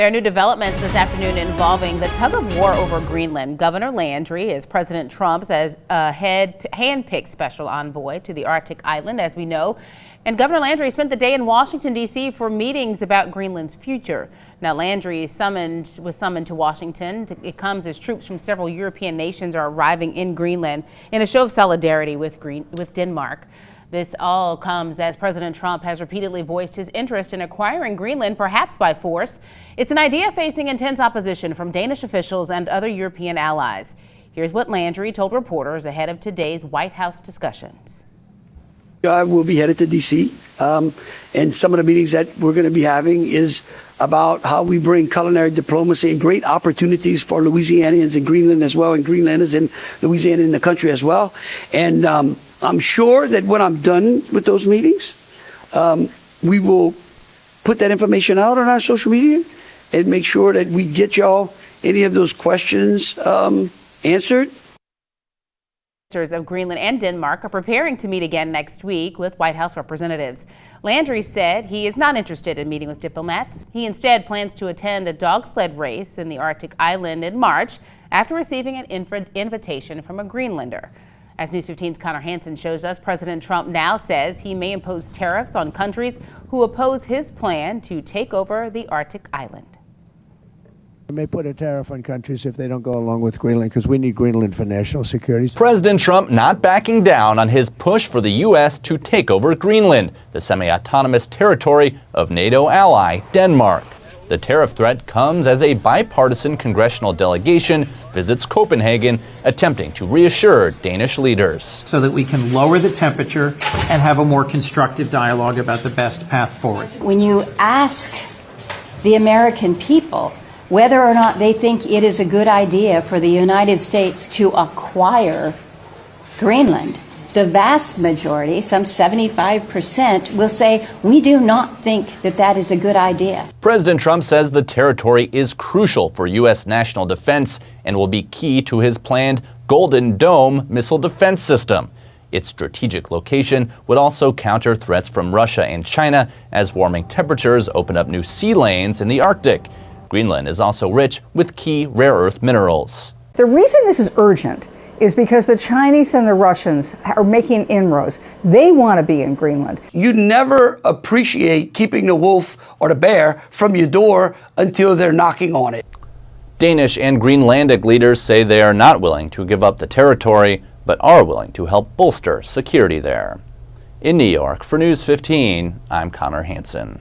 There are new developments this afternoon involving the tug of war over Greenland. Governor Landry is President Trump's hand-picked special envoy to the Arctic island, as we know. And Governor Landry spent the day in Washington, D.C. for meetings about Greenland's future. Now, Landry was summoned to Washington. It comes as troops from several European nations are arriving in Greenland in a show of solidarity with Denmark. This all comes as President Trump has repeatedly voiced his interest in acquiring Greenland, perhaps by force. It's an idea facing intense opposition from Danish officials and other European allies. Here's what Landry told reporters ahead of today's White House discussions. I will be headed to D.C. And some of the meetings that we're going to be having is about how we bring culinary diplomacy and great opportunities for Louisianians in Greenland as well, and Greenlanders in Louisiana in the country as well. And I'm sure that when I'm done with those meetings, we will put that information out on our social media and make sure that we get y'all any of those questions answered. Ministers of Greenland and Denmark are preparing to meet again next week with White House representatives. Landry said he is not interested in meeting with diplomats. He instead plans to attend a dog sled race in the Arctic island in March after receiving an invitation from a Greenlander. As News 15's Connor Hansen shows us, President Trump now says he may impose tariffs on countries who oppose his plan to take over the Arctic island. We may put a tariff on countries if they don't go along with Greenland, because we need Greenland for national security. President Trump not backing down on his push for the U.S. to take over Greenland, the semi-autonomous territory of NATO ally Denmark. The tariff threat comes as a bipartisan congressional delegation visits Copenhagen, attempting to reassure Danish leaders. So that we can lower the temperature and have a more constructive dialogue about the best path forward. When you ask the American people whether or not they think it is a good idea for the United States to acquire Greenland, the vast majority, some 75%, will say, we do not think that that is a good idea. President Trump says the territory is crucial for U.S. national defense and will be key to his planned Golden Dome missile defense system. Its strategic location would also counter threats from Russia and China as warming temperatures open up new sea lanes in the Arctic. Greenland is also rich with key rare earth minerals. The reason this is urgent is because the Chinese and the Russians are making inroads. They want to be in Greenland. You never appreciate keeping the wolf or the bear from your door until they're knocking on it. Danish and Greenlandic leaders say they are not willing to give up the territory, but are willing to help bolster security there. In New York, for News 15, I'm Connor Hansen.